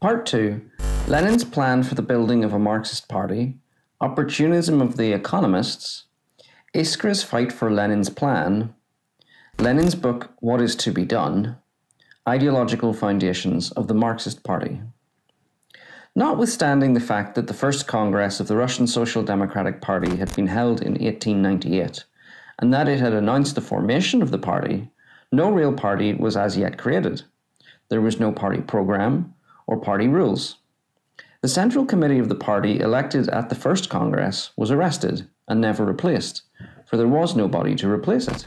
Part 2. Lenin's plan for the building of a Marxist party, opportunism of the economists, Iskra's fight for Lenin's plan, Lenin's book What is to be Done, ideological foundations of the Marxist Party. Notwithstanding the fact that the first Congress of the Russian Social Democratic Party had been held in 1898, and that it had announced the formation of the party, no real party was as yet created. There was no party program or party rules. The Central Committee of the party elected at the first Congress was arrested and never replaced, for there was nobody to replace it.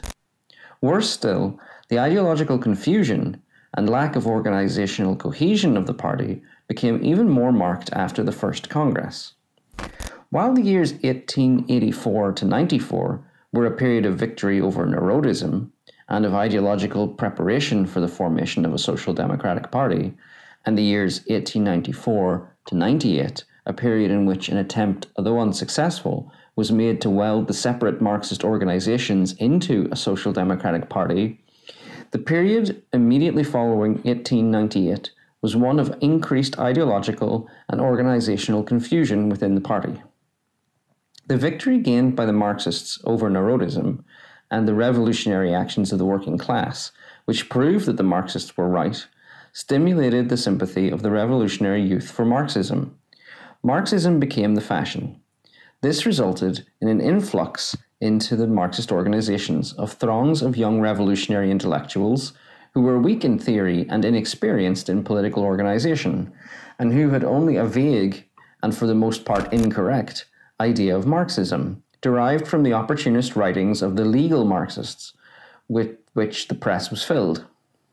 Worse still, the ideological confusion and lack of organizational cohesion of the party became even more marked after the first Congress. While the years 1884 to 94 were a period of victory over neurotism and of ideological preparation for the formation of a social democratic party, and the years 1894 to 98, a period in which an attempt, although unsuccessful, was made to weld the separate Marxist organizations into a social democratic party, the period immediately following 1898 was one of increased ideological and organizational confusion within the party. The victory gained by the Marxists over neurotism and the revolutionary actions of the working class, which proved that the Marxists were right, stimulated the sympathy of the revolutionary youth for Marxism. Marxism became the fashion. This resulted in an influx into the Marxist organizations of throngs of young revolutionary intellectuals who were weak in theory and inexperienced in political organization, and who had only a vague, and for the most part incorrect, idea of Marxism, derived from the opportunist writings of the legal Marxists, with which the press was filled.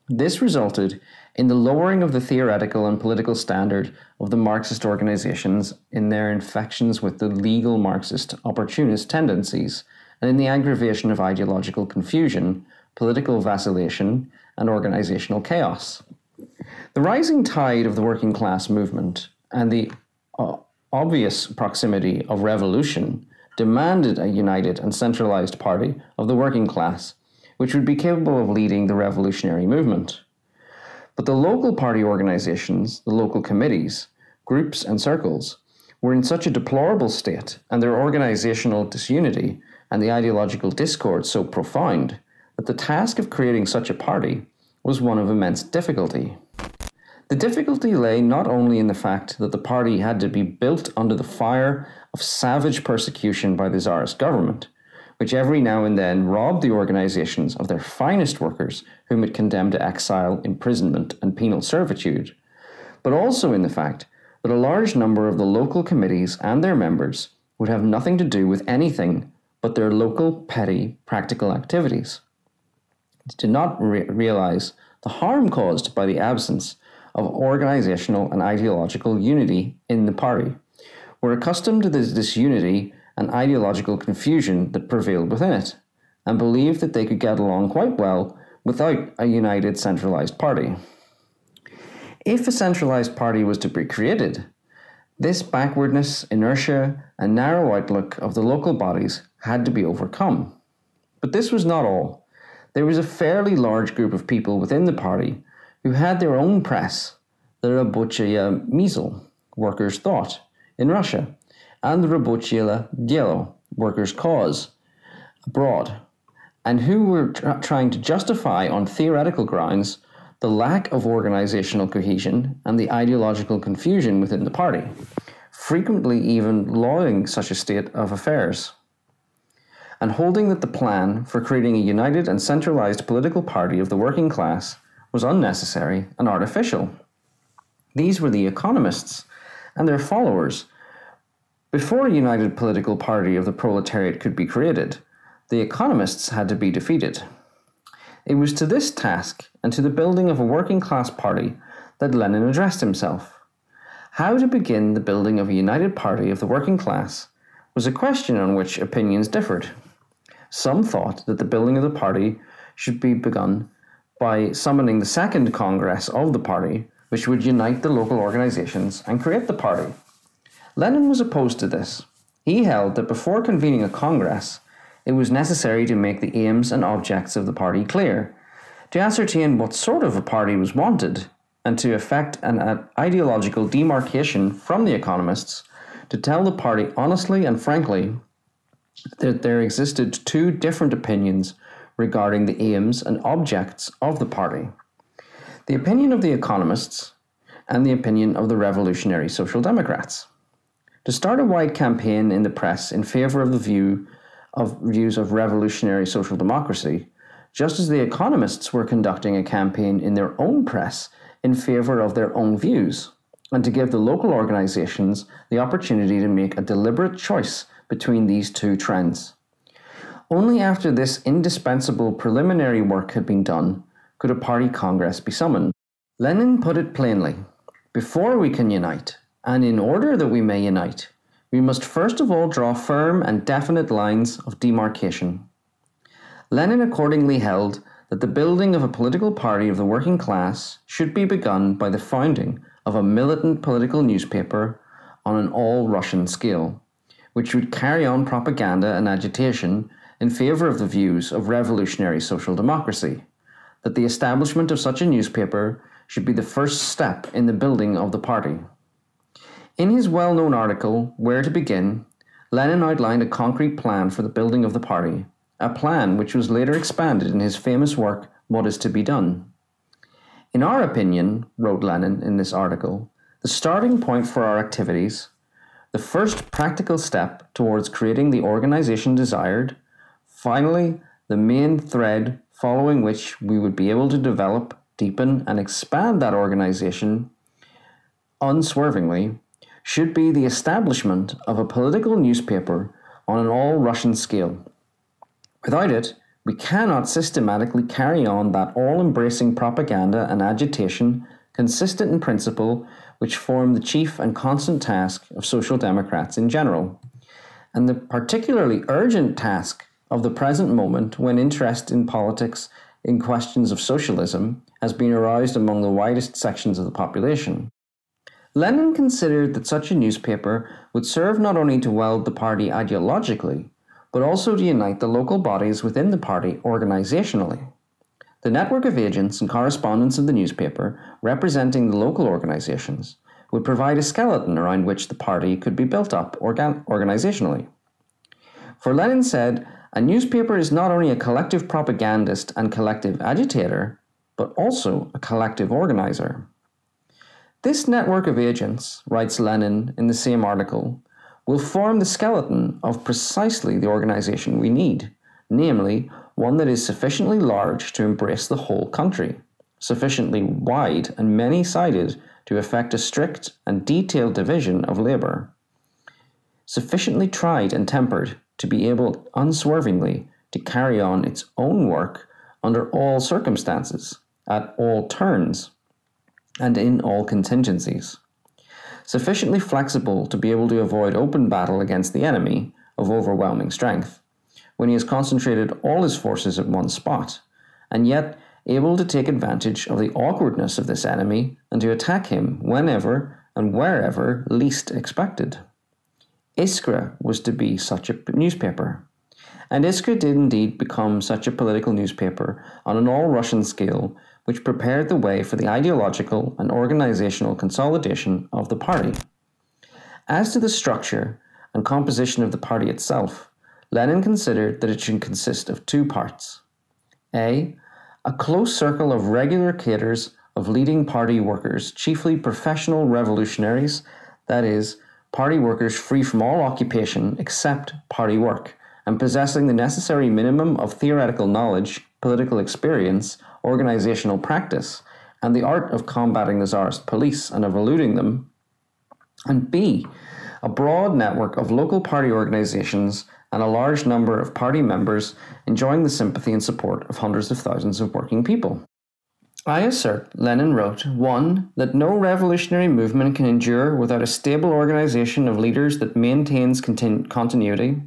This resulted in the lowering of the theoretical and political standard of the Marxist organizations in their infections with the legal Marxist opportunist tendencies, and in the aggravation of ideological confusion, political vacillation, and organizational chaos. The rising tide of the working class movement and the obvious proximity of revolution demanded a united and centralized party of the working class, which would be capable of leading the revolutionary movement. But the local party organizations, the local committees, groups and circles, were in such a deplorable state, and their organizational disunity and the ideological discord so profound, that the task of creating such a party was one of immense difficulty. The difficulty lay not only in the fact that the party had to be built under the fire of savage persecution by the Tsarist government, which every now and then robbed the organizations of their finest workers whom it condemned to exile, imprisonment, and penal servitude, but also in the fact that a large number of the local committees and their members would have nothing to do with anything but their local petty practical activities. They did not realize the harm caused by the absence of organizational and ideological unity in the party, were accustomed to this disunity and ideological confusion that prevailed within it, and believed that they could get along quite well without a united centralized party. If a centralized party was to be created, this backwardness, inertia, and narrow outlook of the local bodies had to be overcome. But this was not all. There was a fairly large group of people within the party who had their own press, the Rабочее Mysl, Workers' Thought, in Russia, and the Rабочее Дело, Workers' Cause, abroad, and who were trying to justify on theoretical grounds the lack of organizational cohesion and the ideological confusion within the party, frequently even lauding such a state of affairs, and holding that the plan for creating a united and centralized political party of the working class was unnecessary and artificial. These were the economists and their followers. Before a united political party of the proletariat could be created, the economists had to be defeated. It was to this task and to the building of a working class party that Lenin addressed himself. How to begin the building of a united party of the working class was a question on which opinions differed. Some thought that the building of the party should be begun by summoning the second Congress of the party, which would unite the local organizations and create the party. Lenin was opposed to this. He held that before convening a Congress, it was necessary to make the aims and objects of the party clear, to ascertain what sort of a party was wanted, and to effect an ideological demarcation from the economists, to tell the party honestly and frankly that there existed two different opinions regarding the aims and objects of the party: the opinion of the economists and the opinion of the revolutionary Social Democrats. To start a wide campaign in the press in favour of the views of revolutionary social democracy, just as the economists were conducting a campaign in their own press in favour of their own views, and to give the local organisations the opportunity to make a deliberate choice between these two trends. Only after this indispensable preliminary work had been done could a party congress be summoned. Lenin put it plainly: before we can unite, and in order that we may unite, we must first of all draw firm and definite lines of demarcation. Lenin accordingly held that the building of a political party of the working class should be begun by the founding of a militant political newspaper on an all-Russian scale, which would carry on propaganda and agitation in favour of the views of revolutionary social democracy, that the establishment of such a newspaper should be the first step in the building of the party. In his well-known article, Where to Begin, Lenin outlined a concrete plan for the building of the party, a plan which was later expanded in his famous work, What is to be Done? In our opinion, wrote Lenin in this article, the starting point for our activities, the first practical step towards creating the organization desired, finally, the main thread following which we would be able to develop, deepen, and expand that organization unswervingly, should be the establishment of a political newspaper on an all-Russian scale. Without it, we cannot systematically carry on that all-embracing propaganda and agitation consistent in principle which form the chief and constant task of social democrats in general, and the particularly urgent task of the present moment when interest in politics in questions of socialism has been aroused among the widest sections of the population. Lenin considered that such a newspaper would serve not only to weld the party ideologically, but also to unite the local bodies within the party organizationally. The network of agents and correspondents of the newspaper, representing the local organizations, would provide a skeleton around which the party could be built up organizationally. For Lenin said, a newspaper is not only a collective propagandist and collective agitator, but also a collective organizer. This network of agents, writes Lenin in the same article, will form the skeleton of precisely the organization we need, namely, one that is sufficiently large to embrace the whole country, sufficiently wide and many-sided to effect a strict and detailed division of labour, sufficiently tried and tempered to be able unswervingly to carry on its own work under all circumstances, at all turns, and in all contingencies, sufficiently flexible to be able to avoid open battle against the enemy of overwhelming strength, when he has concentrated all his forces at one spot, and yet able to take advantage of the awkwardness of this enemy and to attack him whenever and wherever least expected. Iskra was to be such a newspaper, and Iskra did indeed become such a political newspaper on an all-Russian scale, which prepared the way for the ideological and organizational consolidation of the party. As to the structure and composition of the party itself, Lenin considered that it should consist of two parts. A close circle of regular cadres of leading party workers, chiefly professional revolutionaries, that is, party workers free from all occupation except party work, and possessing the necessary minimum of theoretical knowledge, political experience, organizational practice, and the art of combating the Tsarist police and of eluding them. And B, a broad network of local party organizations and a large number of party members enjoying the sympathy and support of hundreds of thousands of working people. I assert, Lenin wrote, 1. That no revolutionary movement can endure without a stable organization of leaders that maintains continuity.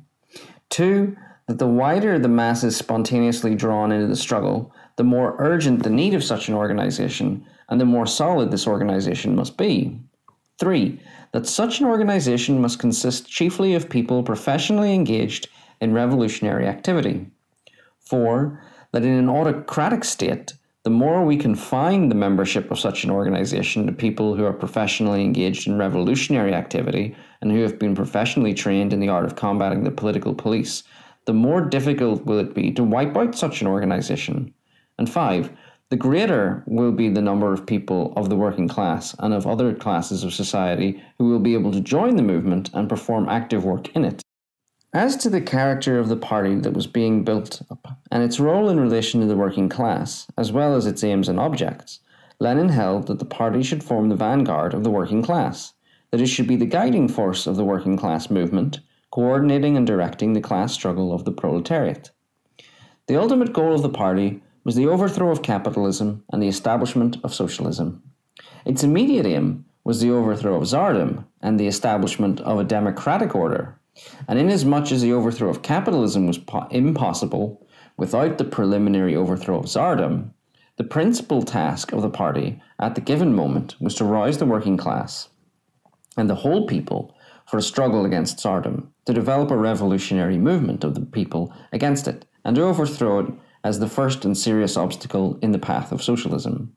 2. That the wider the masses spontaneously drawn into the struggle, the more urgent the need of such an organization, and the more solid this organization must be. 3. That such an organization must consist chiefly of people professionally engaged in revolutionary activity. 4. That in an autocratic state, the more we confine the membership of such an organization to people who are professionally engaged in revolutionary activity and who have been professionally trained in the art of combating the political police, the more difficult will it be to wipe out such an organization. And 5, the greater will be the number of people of the working class and of other classes of society who will be able to join the movement and perform active work in it. As to the character of the party that was being built up, and its role in relation to the working class, as well as its aims and objects, Lenin held that the party should form the vanguard of the working class, that it should be the guiding force of the working class movement, coordinating and directing the class struggle of the proletariat. The ultimate goal of the party was the overthrow of capitalism and the establishment of socialism. Its immediate aim was the overthrow of Tsardom and the establishment of a democratic order. And inasmuch as the overthrow of capitalism was impossible without the preliminary overthrow of Tsardom, the principal task of the party at the given moment was to rouse the working class and the whole people for a struggle against Tsardom, to develop a revolutionary movement of the people against it, and to overthrow it as the first and serious obstacle in the path of socialism.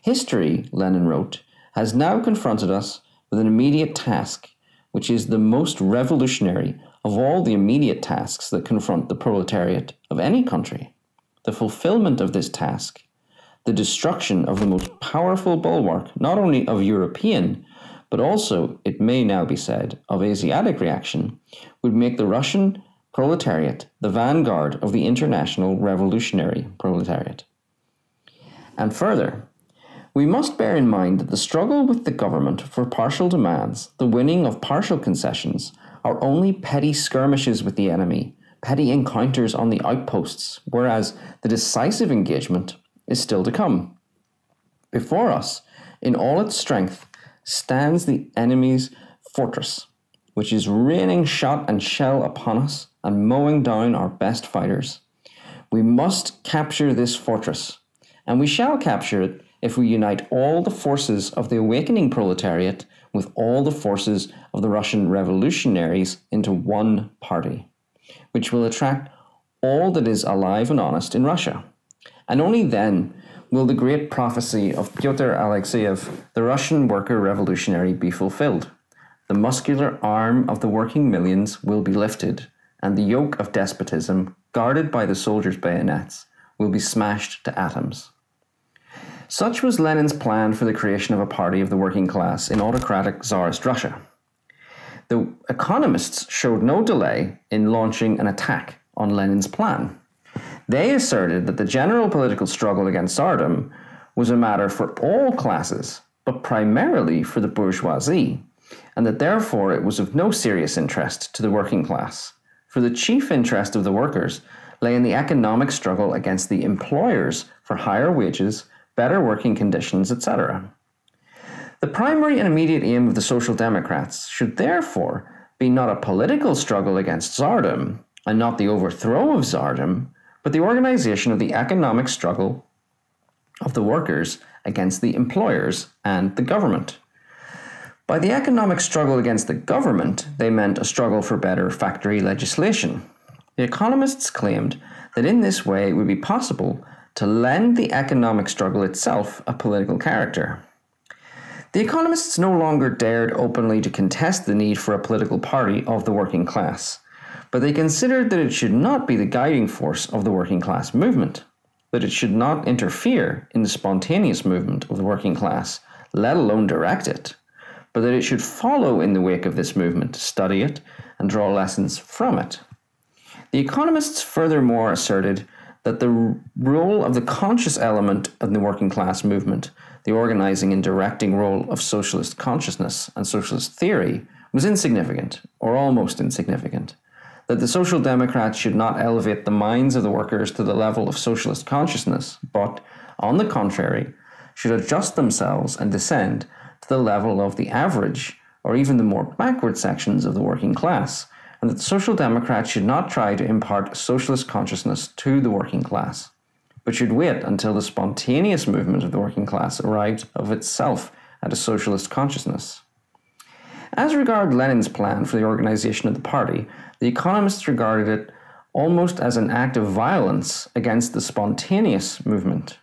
History, Lenin wrote, has now confronted us with an immediate task, which is the most revolutionary of all the immediate tasks that confront the proletariat of any country. The fulfillment of this task, the destruction of the most powerful bulwark, not only of European, but also, it may now be said, of Asiatic reaction, would make the Russian proletariat the vanguard of the international revolutionary proletariat. And further, we must bear in mind that the struggle with the government for partial demands, the winning of partial concessions, are only petty skirmishes with the enemy, petty encounters on the outposts, whereas the decisive engagement is still to come. Before us, in all its strength, stands the enemy's fortress, which is raining shot and shell upon us and mowing down our best fighters. We must capture this fortress, and we shall capture it if we unite all the forces of the awakening proletariat with all the forces of the Russian revolutionaries into one party, which will attract all that is alive and honest in Russia. And only then will the great prophecy of Pyotr Alexeyev, the Russian worker revolutionary, be fulfilled. The muscular arm of the working millions will be lifted, and the yoke of despotism, guarded by the soldiers' bayonets, will be smashed to atoms. Such was Lenin's plan for the creation of a party of the working class in autocratic Tsarist Russia. The economists showed no delay in launching an attack on Lenin's plan. They asserted that the general political struggle against Tsardom was a matter for all classes, but primarily for the bourgeoisie, and that therefore it was of no serious interest to the working class, for the chief interest of the workers lay in the economic struggle against the employers for higher wages, better working conditions, etc. The primary and immediate aim of the Social Democrats should therefore be not a political struggle against Tsardom, and not the overthrow of Tsardom, but the organization of the economic struggle of the workers against the employers and the government. By the economic struggle against the government, they meant a struggle for better factory legislation. The economists claimed that in this way it would be possible to lend the economic struggle itself a political character. The economists no longer dared openly to contest the need for a political party of the working class, but they considered that it should not be the guiding force of the working class movement, that it should not interfere in the spontaneous movement of the working class, let alone direct it, but that it should follow in the wake of this movement, study it, and draw lessons from it. The economists furthermore asserted that the role of the conscious element in the working class movement, the organizing and directing role of socialist consciousness and socialist theory, was insignificant, or almost insignificant, that the Social Democrats should not elevate the minds of the workers to the level of socialist consciousness, but, on the contrary, should adjust themselves and descend to the level of the average, or even the more backward sections of the working class, and that the Social Democrats should not try to impart socialist consciousness to the working class, but should wait until the spontaneous movement of the working class arrived of itself at a socialist consciousness. As regarded Lenin's plan for the organization of the party, the economists regarded it almost as an act of violence against the spontaneous movement.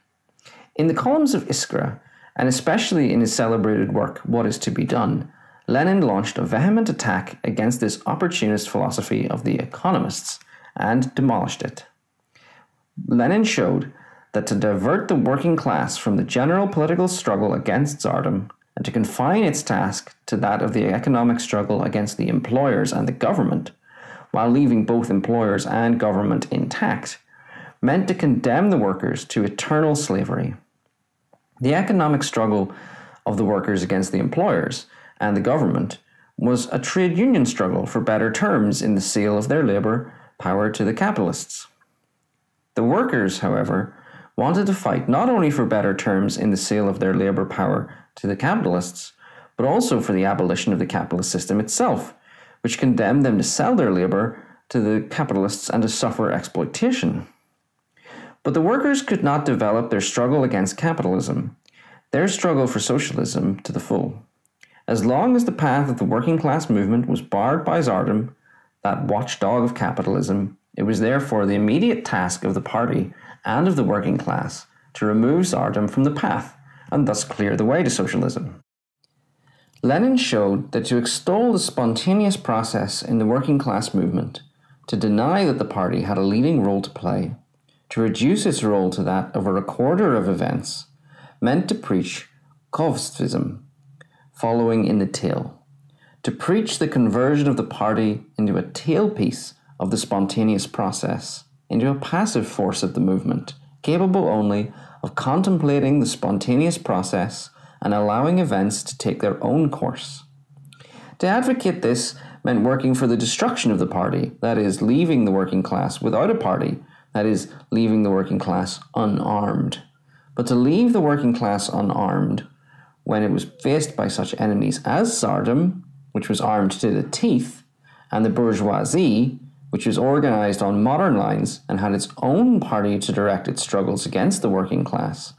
In the columns of Iskra, and especially in his celebrated work, What is to be Done, Lenin launched a vehement attack against this opportunist philosophy of the economists and demolished it. Lenin showed that to divert the working class from the general political struggle against Tsardom and to confine its task to that of the economic struggle against the employers and the government, while leaving both employers and government intact, meant to condemn the workers to eternal slavery. The economic struggle of the workers against the employers and the government was a trade union struggle for better terms in the sale of their labour power to the capitalists. The workers, however, wanted to fight not only for better terms in the sale of their labour power to the capitalists, but also for the abolition of the capitalist system itself, which condemned them to sell their labour to the capitalists and to suffer exploitation. But the workers could not develop their struggle against capitalism, their struggle for socialism, to the full. As long as the path of the working class movement was barred by Tsardom, that watchdog of capitalism, it was therefore the immediate task of the party and of the working class to remove Tsardom from the path and thus clear the way to socialism. Lenin showed that to extol the spontaneous process in the working class movement, to deny that the party had a leading role to play, to reduce its role to that of a recorder of events, meant to preach Kovstvism, following in the tail, to preach the conversion of the party into a tailpiece of the spontaneous process, into a passive force of the movement, capable only of contemplating the spontaneous process and allowing events to take their own course. To advocate this meant working for the destruction of the party, that is, leaving the working class without a party, that is, leaving the working class unarmed. But to leave the working class unarmed, when it was faced by such enemies as Tsardom, which was armed to the teeth, and the bourgeoisie, which was organized on modern lines and had its own party to direct its struggles against the working class,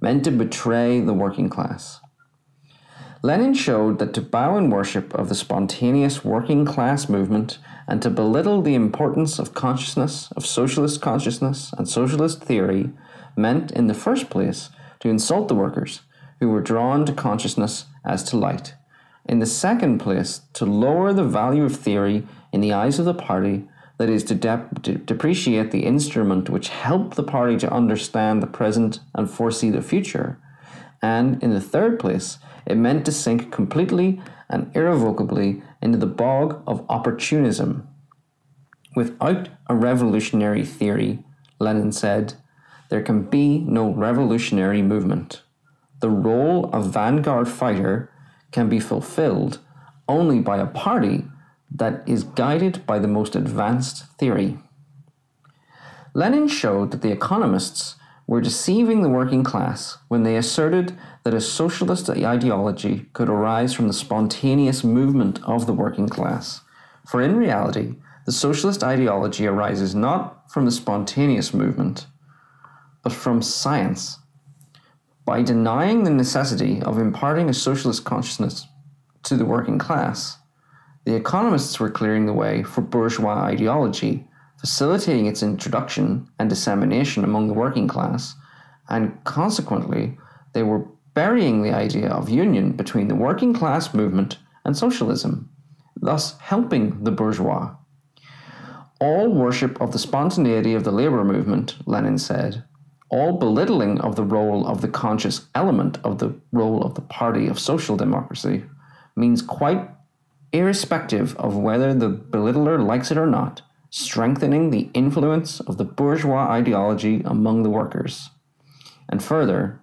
meant to betray the working class. Lenin showed that to bow in worship of the spontaneous working class movement and to belittle the importance of consciousness, of socialist consciousness and socialist theory, meant, in the first place, to insult the workers, who were drawn to consciousness as to light. In the second place, to lower the value of theory in the eyes of the party, that is, to depreciate the instrument which helped the party to understand the present and foresee the future. And, in the third place, it meant to sink completely and irrevocably into the bog of opportunism. Without a revolutionary theory, Lenin said, there can be no revolutionary movement. The role of vanguard fighter can be fulfilled only by a party that is guided by the most advanced theory. Lenin showed that the economists were deceiving the working class when they asserted that a socialist ideology could arise from the spontaneous movement of the working class. For in reality, the socialist ideology arises not from the spontaneous movement, but from science. By denying the necessity of imparting a socialist consciousness to the working class, the economists were clearing the way for bourgeois ideology, facilitating its introduction and dissemination among the working class, and consequently, they were burying the idea of union between the working class movement and socialism, thus helping the bourgeois. All worship of the spontaneity of the labour movement, Lenin said, all belittling of the role of the conscious element of the role of the party of social democracy, means quite irrespective of whether the belittler likes it or not, strengthening the influence of the bourgeois ideology among the workers. And further,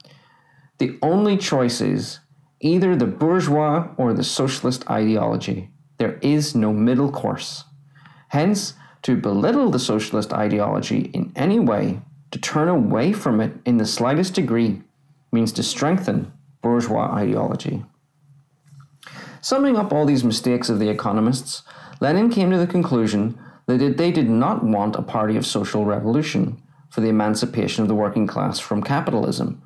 the only choice is either the bourgeois or the socialist ideology. There is no middle course. Hence, to belittle the socialist ideology in any way, to turn away from it in the slightest degree, means to strengthen bourgeois ideology. Summing up all these mistakes of the economists, Lenin came to the conclusion that they did not want a party of social revolution for the emancipation of the working class from capitalism,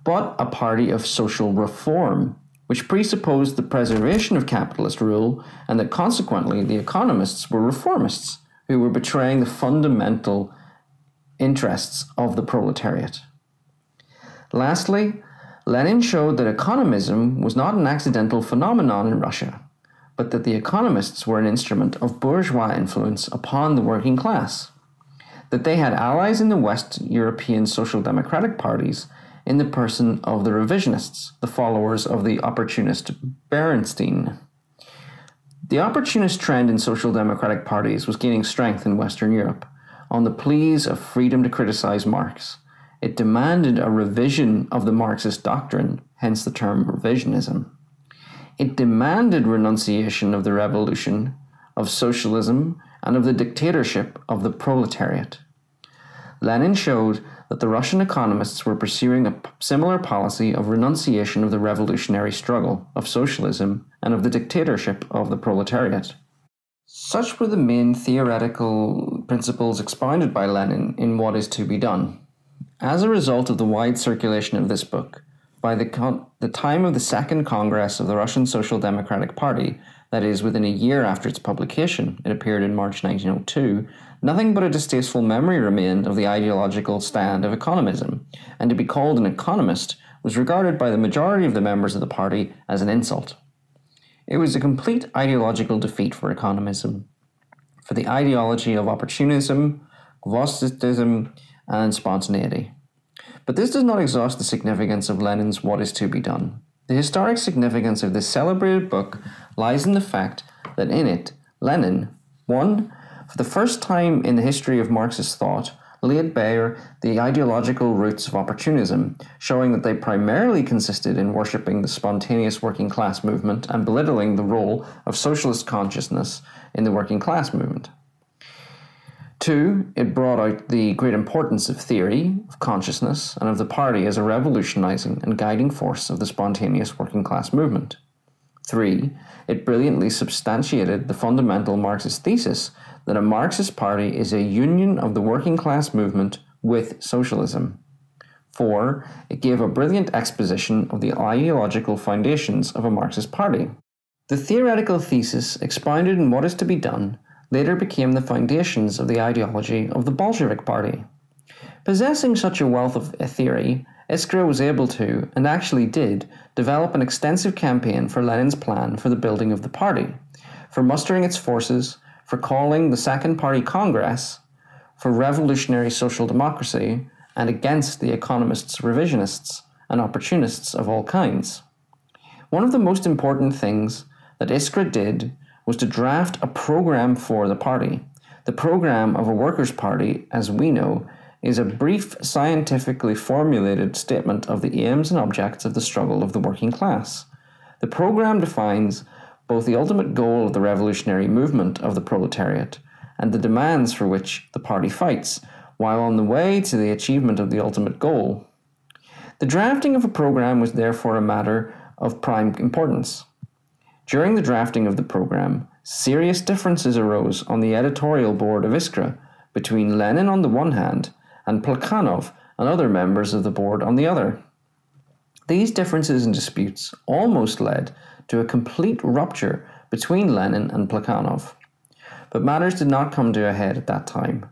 but a party of social reform, which presupposed the preservation of capitalist rule and that consequently the economists were reformists who were betraying the fundamental interests of the proletariat. Lastly, Lenin showed that economism was not an accidental phenomenon in Russia, but that the economists were an instrument of bourgeois influence upon the working class, that they had allies in the West European social democratic parties in the person of the revisionists, the followers of the opportunist Bernstein. The opportunist trend in social democratic parties was gaining strength in Western Europe on the pleas of freedom to criticize Marx. It demanded a revision of the Marxist doctrine, hence the term revisionism. It demanded renunciation of the revolution, of socialism, and of the dictatorship of the proletariat. Lenin showed that the Russian economists were pursuing a similar policy of renunciation of the revolutionary struggle, of socialism, and of the dictatorship of the proletariat. Such were the main theoretical principles expounded by Lenin in What Is to Be Done. As a result of the wide circulation of this book, by the time of the Second Congress of the Russian Social Democratic Party, that is, within a year after its publication, it appeared in March 1902, nothing but a distasteful memory remained of the ideological stand of economism, and to be called an economist was regarded by the majority of the members of the party as an insult. It was a complete ideological defeat for economism, for the ideology of opportunism, gvozditism, and spontaneity. But this does not exhaust the significance of Lenin's What Is to Be Done. The historic significance of this celebrated book lies in the fact that in it, Lenin, 1. For the first time in the history of Marxist thought, laid bare the ideological roots of opportunism, showing that they primarily consisted in worshipping the spontaneous working class movement and belittling the role of socialist consciousness in the working class movement. 2. It brought out the great importance of theory, of consciousness, and of the party as a revolutionizing and guiding force of the spontaneous working class movement. 3. It brilliantly substantiated the fundamental Marxist thesis that a Marxist party is a union of the working class movement with socialism. 4. It gave a brilliant exposition of the ideological foundations of a Marxist party. The theoretical thesis expounded in What Is to Be Done later became the foundations of the ideology of the Bolshevik Party. Possessing such a wealth of theory, Iskra was able to, and actually did, develop an extensive campaign for Lenin's plan for the building of the party, for mustering its forces, for calling the Second Party Congress, for revolutionary social democracy, and against the economists, revisionists, and opportunists of all kinds. One of the most important things that Iskra did was to draft a program for the party. The program of a workers' party, as we know, is a brief, scientifically formulated statement of the aims and objects of the struggle of the working class. The program defines both the ultimate goal of the revolutionary movement of the proletariat and the demands for which the party fights, while on the way to the achievement of the ultimate goal. The drafting of a program was therefore a matter of prime importance. During the drafting of the program, serious differences arose on the editorial board of Iskra between Lenin on the one hand and Plekhanov and other members of the board on the other. These differences and disputes almost led to a complete rupture between Lenin and Plekhanov. But matters did not come to a head at that time.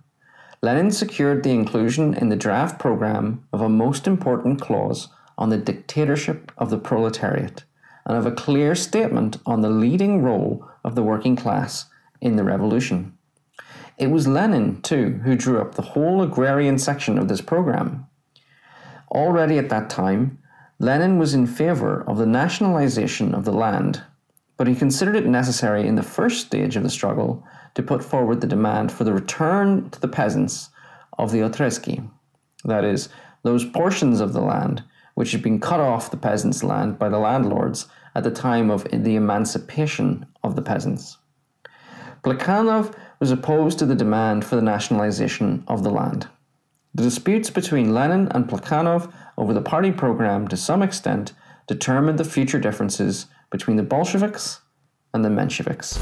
Lenin secured the inclusion in the draft program of a most important clause on the dictatorship of the proletariat, and of a clear statement on the leading role of the working class in the revolution. It was Lenin, too, who drew up the whole agrarian section of this program. Already at that time, Lenin was in favor of the nationalization of the land, but he considered it necessary in the first stage of the struggle to put forward the demand for the return to the peasants of the otrezki, that is, those portions of the land which had been cut off the peasants' land by the landlords at the time of the emancipation of the peasants. Plekhanov was opposed to the demand for the nationalization of the land. The disputes between Lenin and Plekhanov over the party program to some extent determined the future differences between the Bolsheviks and the Mensheviks.